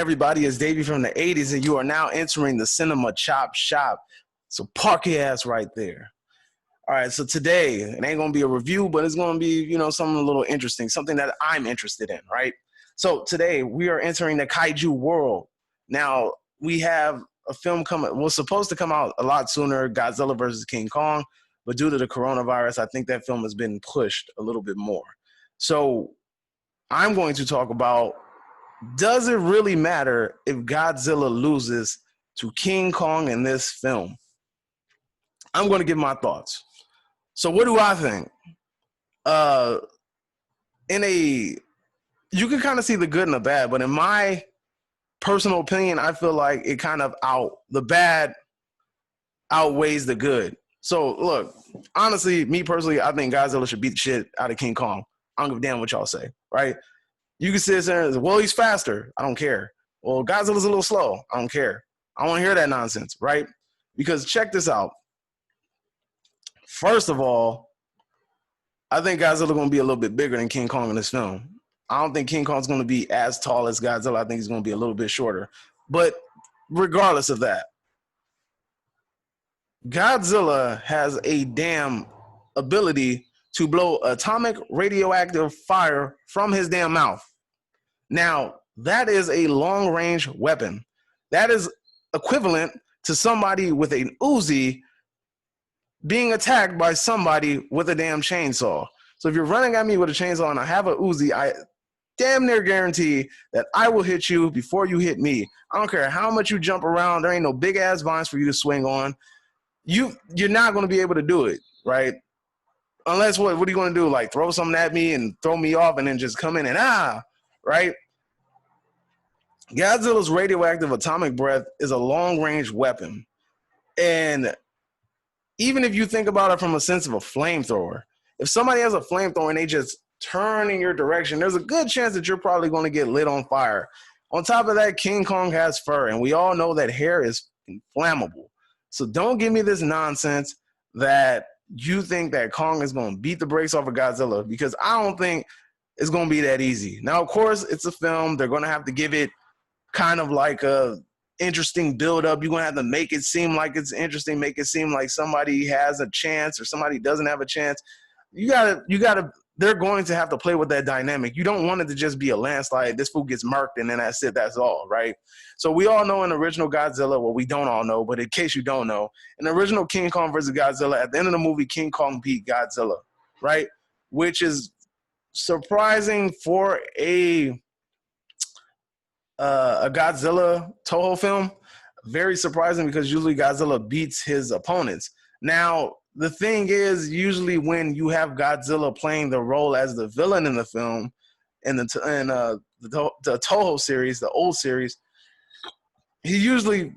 everybody? It's Davey from the 80s, and you are now entering the Cinema Chop Shop. So park your ass right there. All right, so today, it ain't going to be a review, but it's going to be, something a little interesting, something that I'm interested in, right? So today, we are entering the kaiju world. Now, we have a film was supposed to come out a lot sooner, Godzilla versus King Kong, but due to the coronavirus, I think that film has been pushed a little bit more. So I'm going to talk about, does it really matter if Godzilla loses to King Kong in this film? I'm going to give my thoughts. So what do I think? You can kind of see the good and the bad, but in my personal opinion, I feel like it kind of the bad outweighs the good. So look, honestly, me personally, I think Godzilla should beat the shit out of King Kong. I don't give a damn what y'all say, right? You can sit there and say, well, he's faster. I don't care. Well, Godzilla's a little slow. I don't care. I don't want to hear that nonsense, right? Because check this out. First of all, I think Godzilla's going to be a little bit bigger than King Kong in this film. I don't think King Kong's going to be as tall as Godzilla. I think he's going to be a little bit shorter. But regardless of that, Godzilla has a damn ability to blow atomic radioactive fire from his damn mouth. Now, that is a long-range weapon. That is equivalent to somebody with an Uzi being attacked by somebody with a damn chainsaw. So if you're running at me with a chainsaw and I have a Uzi, I damn near guarantee that I will hit you before you hit me. I don't care how much you jump around. There ain't no big-ass vines for you to swing on. You're not going to be able to do it, right? Unless what are you going to do? Like throw something at me and throw me off and then just come in and right? Godzilla's radioactive atomic breath is a long-range weapon. And even if you think about it from a sense of a flamethrower, if somebody has a flamethrower and they just turn in your direction, there's a good chance that you're probably going to get lit on fire. On top of that, King Kong has fur, and we all know that hair is flammable. So don't give me this nonsense that you think that Kong is going to beat the brakes off of Godzilla, because I don't think it's going to be that easy. Now, of course, it's a film. They're going to have to give it kind of like a interesting build-up. You're going to have to make it seem like it's interesting, make it seem like somebody has a chance or somebody doesn't have a chance. They're going to have to play with that dynamic. You don't want it to just be a landslide. This fool gets murked and then that's it, that's all, right? So we all know in the original Godzilla, well, we don't all know, but in case you don't know, in the original King Kong versus Godzilla, at the end of the movie, King Kong beat Godzilla, right? Which is surprising for a Godzilla Toho film. Very surprising, because usually Godzilla beats his opponents. Now, the thing is, usually when you have Godzilla playing the role as the villain in the film, in the Toho series, the old series, he usually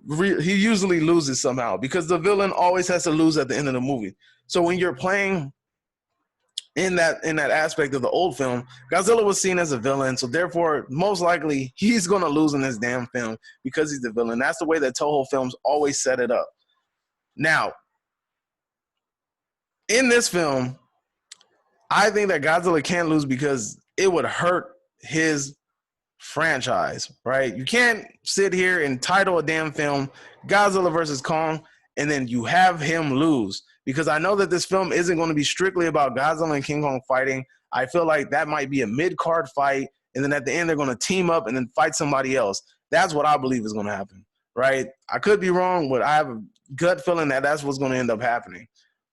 loses somehow, because the villain always has to lose at the end of the movie. So when you're playing in that aspect of the old film, Godzilla was seen as a villain, so therefore most likely he's going to lose in this damn film because he's the villain. That's the way that Toho films always set it up. Now, in this film, I think that Godzilla can't lose because it would hurt his franchise, right? You can't sit here and title a damn film Godzilla versus Kong and then you have him lose, because I know that this film isn't going to be strictly about Godzilla and King Kong fighting. I feel like that might be a mid-card fight, and then at the end they're going to team up and then fight somebody else. That's what I believe is going to happen, right? I could be wrong, but I have a gut feeling that that's what's going to end up happening.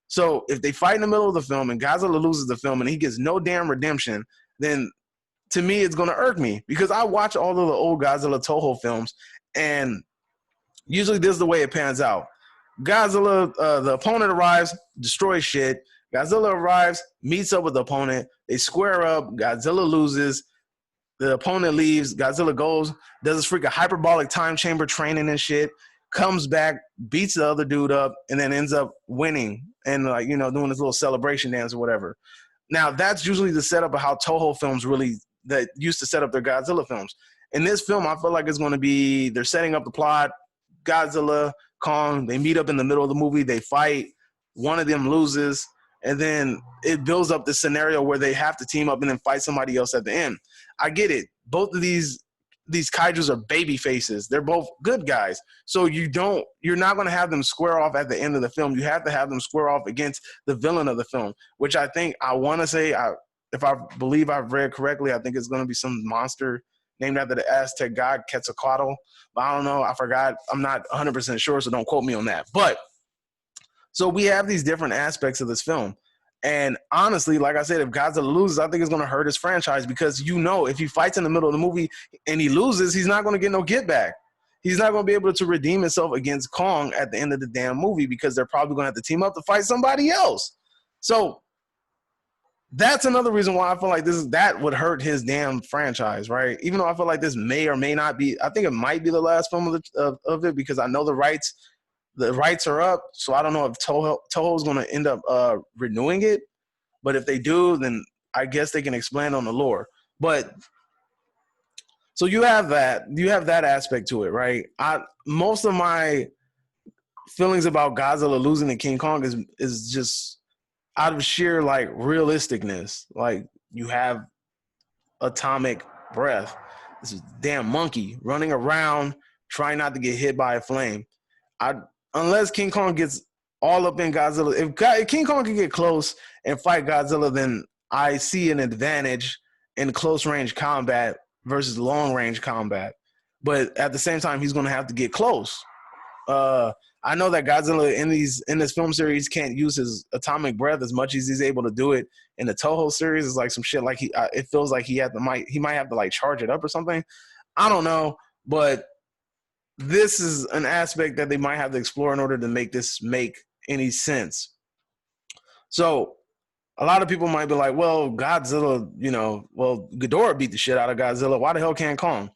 So if they fight in the middle of the film and Godzilla loses the film and he gets no damn redemption, then to me it's going to irk me, because I watch all of the old Godzilla Toho films, and usually this is the way it pans out. Godzilla, the opponent arrives, destroys shit. Godzilla arrives, meets up with the opponent. They square up. Godzilla loses. The opponent leaves. Godzilla goes, does this freaking hyperbolic time chamber training and shit, comes back, beats the other dude up, and then ends up winning and doing this little celebration dance or whatever. Now, that's usually the setup of how Toho films that used to set up their Godzilla films. In this film, I feel like it's going to be, they're setting up the plot. Godzilla, Kong, they meet up in the middle of the movie, they fight, one of them loses, and then it builds up this scenario where they have to team up and then fight somebody else at the end. I get it. Both of these these kaijus are baby faces. They're both good guys. So you're not going to have them square off at the end of the film. You have to have them square off against the villain of the film, which I think I want to say, if I believe I've read correctly, I think it's going to be some monster named after the Aztec god Quetzalcoatl. But I don't know. I forgot. I'm not 100% sure, so don't quote me on that. But so we have these different aspects of this film. And honestly, like I said, if Godzilla loses, I think it's going to hurt his franchise because, if he fights in the middle of the movie and he loses, he's not going to get no get back. He's not going to be able to redeem himself against Kong at the end of the damn movie because they're probably going to have to team up to fight somebody else. So that's another reason why I feel like that would hurt his damn franchise, right? Even though I feel like this may or may not be, I think it might be the last film of it because I know the rights are up, so I don't know if Toho's going to end up renewing it. But if they do, then I guess they can expand on the lore. But so you have that aspect to it, right? Most of my feelings about Godzilla losing to King Kong is just out of sheer like realisticness. Like you have atomic breath. This is damn monkey running around trying not to get hit by a flame. Unless King Kong gets all up in Godzilla, if King Kong can get close and fight Godzilla, then I see an advantage in close range combat versus long range combat. But at the same time, he's going to have to get close. I know that Godzilla in this film series can't use his atomic breath as much as he's able to do it in the Toho series. It's like some shit like it feels like he might have to like charge it up or something. I don't know, but this is an aspect that they might have to explore in order to make this make any sense. So a lot of people might be like, well, Godzilla, Ghidorah beat the shit out of Godzilla. Why the hell can't Kong?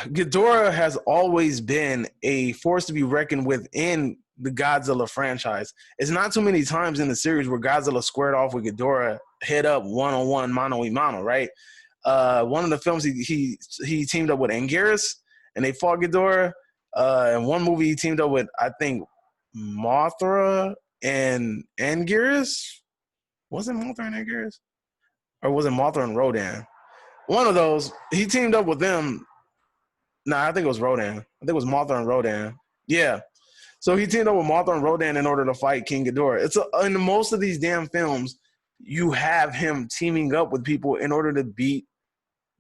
Ghidorah has always been a force to be reckoned with in the Godzilla franchise. It's not too many times in the series where Godzilla squared off with Ghidorah head up, one-on-one, mano-a-mano, right? One of the films he teamed up with Anguirus, and they fought Ghidorah. In one movie, he teamed up with, I think, Mothra and Anguirus. Was it Mothra and Anguirus? Or was it Mothra and Rodan? One of those. He teamed up with them. Nah, I think it was Rodan. I think it was Mothra and Rodan. Yeah. So he teamed up with Mothra and Rodan in order to fight King Ghidorah. In most of these damn films, you have him teaming up with people in order to beat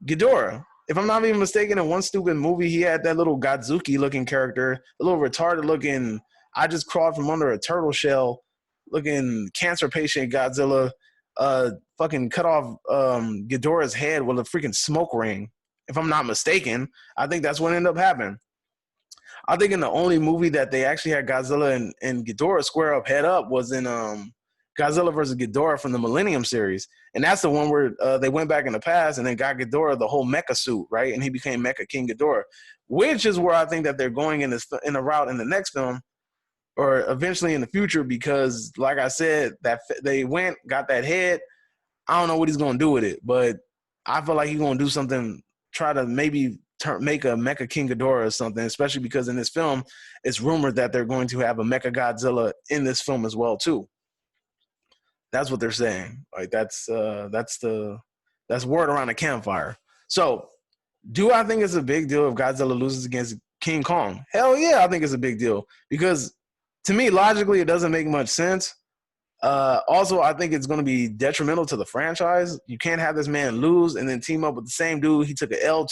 Ghidorah. If I'm not even mistaken, in one stupid movie, he had that little Godzuki-looking character, a little retarded-looking, I just crawled from under a turtle shell-looking cancer patient Godzilla, fucking cut off Ghidorah's head with a freaking smoke ring. If I'm not mistaken, I think that's what ended up happening. I think in the only movie that they actually had Godzilla and Ghidorah square up head up was in Godzilla versus Ghidorah from the Millennium series. And that's the one where they went back in the past and then got Ghidorah the whole mecha suit, right? And he became Mecha King Ghidorah, which is where I think that they're going in the route in the next film or eventually in the future because, like I said, that they got that head. I don't know what he's going to do with it, but I feel like he's going to do something, try to maybe make a Mecha King Ghidorah or something, especially because in this film, it's rumored that they're going to have a Mecha Godzilla in this film as well, too. That's what they're saying. Like that's word around the campfire. So, do I think it's a big deal if Godzilla loses against King Kong? Hell yeah, I think it's a big deal because to me, logically, it doesn't make much sense. Also, I think it's going to be detrimental to the franchise. You can't have this man lose and then team up with the same dude he took an L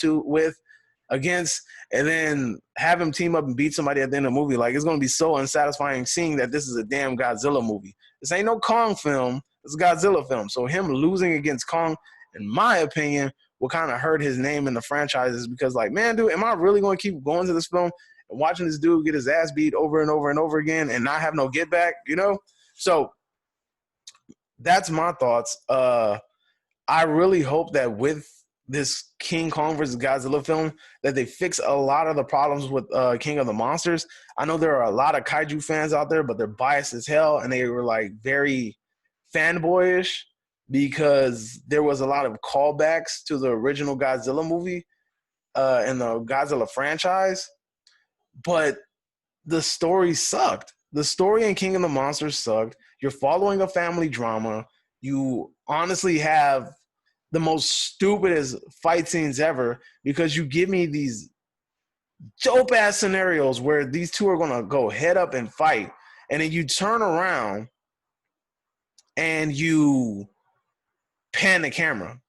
against, and then have him team up and beat somebody at the end of the movie. Like, it's going to be so unsatisfying seeing that this is a damn Godzilla movie. This ain't no Kong film. It's a Godzilla film. So him losing against Kong, in my opinion, will kind of hurt his name in the franchises because, like, man, dude, am I really going to keep going to this film and watching this dude get his ass beat over and over and over again and not have no get back, So that's my thoughts. I really hope that with this King Kong versus Godzilla film that they fix a lot of the problems with King of the Monsters. I know there are a lot of kaiju fans out there, but they're biased as hell, and they were like very fanboyish because there was a lot of callbacks to the original Godzilla movie and the Godzilla franchise, but the story sucked. The story in King of the Monsters sucked. You're following a family drama. You honestly have the most stupidest fight scenes ever because you give me these dope ass scenarios where these two are gonna go head up and fight, and then you turn around and you pan the camera.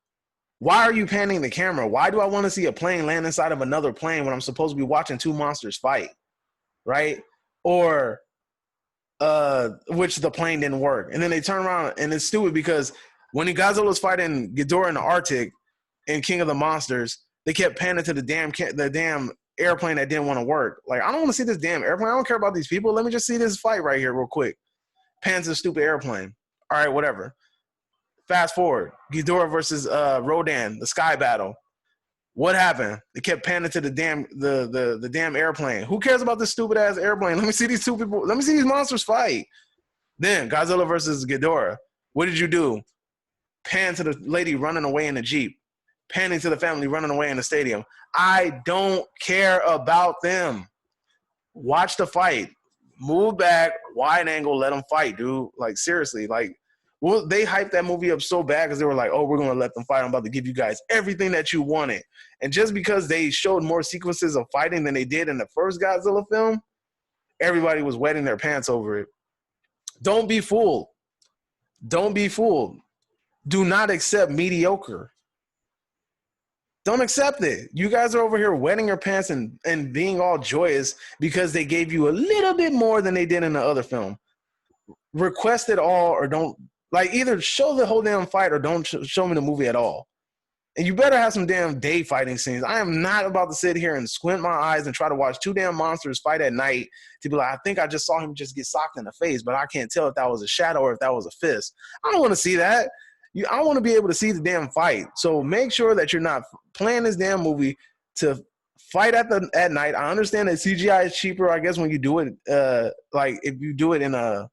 Why are you panning the camera? Why do I want to see a plane land inside of another plane when I'm supposed to be watching two monsters fight? Right? Or which the plane didn't work. And then they turn around and it's stupid because when Godzilla was fighting Ghidorah in the Arctic in King of the Monsters, they kept panning to the damn airplane that didn't want to work. Like, I don't want to see this damn airplane. I don't care about these people. Let me just see this fight right here real quick. Pans to the stupid airplane. All right, whatever. Fast forward. Ghidorah versus Rodan, the sky battle. What happened? They kept panning to the damn airplane. Who cares about this stupid ass airplane? Let me see these two people. Let me see these monsters fight. Then Godzilla versus Ghidorah. What did you do? Pan to the lady running away in the Jeep. Panning to the family running away in the stadium. I don't care about them. Watch the fight. Move back, wide angle, let them fight, dude. Like, seriously, like, well, they hyped that movie up so bad because they were like, oh, we're going to let them fight. I'm about to give you guys everything that you wanted. And just because they showed more sequences of fighting than they did in the first Godzilla film, everybody was wetting their pants over it. Don't be fooled. Don't be fooled. Do not accept mediocre. Don't accept it. You guys are over here wetting your pants and being all joyous because they gave you a little bit more than they did in the other film. Request it all or don't. Like, either show the whole damn fight or don't show me the movie at all. And you better have some damn day fighting scenes. I am not about to sit here and squint my eyes and try to watch two damn monsters fight at night to be like, I think I just saw him just get socked in the face, but I can't tell if that was a shadow or if that was a fist. I don't want to see that. I want to be able to see the damn fight. So make sure that you're not playing this damn movie to fight at night. I understand that CGI is cheaper, I guess, when you do it, like if you do it in a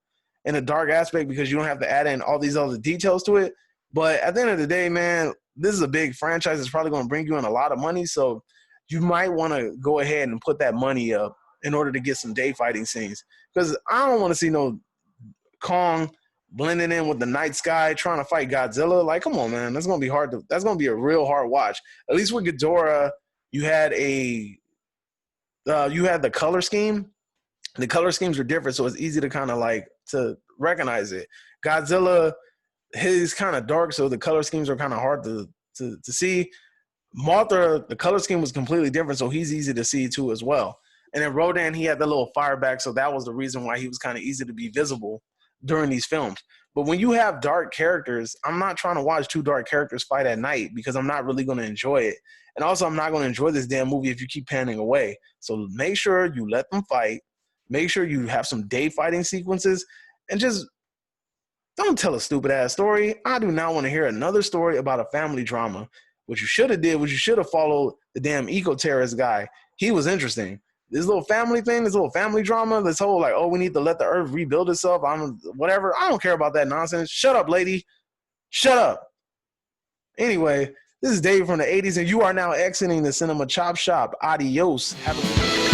dark aspect because you don't have to add in all these other details to it. But at the end of the day, man, this is a big franchise that's probably going to bring you in a lot of money. So you might want to go ahead and put that money up in order to get some day fighting scenes. Because I don't want to see no Kong blending in with the night sky trying to fight Godzilla. Like, come on, man. That's going to be hard. That's going to be a real hard watch. At least with Ghidorah, you had the color scheme. The color schemes are different, so it's easy to kind of like to recognize it. Godzilla, he's kind of dark, so the color schemes are kind of hard to see. Mothra, the color scheme was completely different, so he's easy to see too as well. And then Rodan, he had the little fire back, so that was the reason why he was kind of easy to be visible during these films. But when you have dark characters, I'm not trying to watch two dark characters fight at night because I'm not really going to enjoy it. And also, I'm not going to enjoy this damn movie if you keep panning away. So make sure you let them fight. Make sure you have some day fighting sequences and just don't tell a stupid ass story. I do not want to hear another story about a family drama. What you should have did was you should have followed the damn eco-terrorist guy. He was interesting. This little family thing, this little family drama, this whole like, oh, we need to let the earth rebuild itself. Whatever. I don't care about that nonsense. Shut up, lady. Shut up. Anyway, this is Dave from the 80s, and you are now exiting the Cinema Chop Shop. Adios. Have a good day.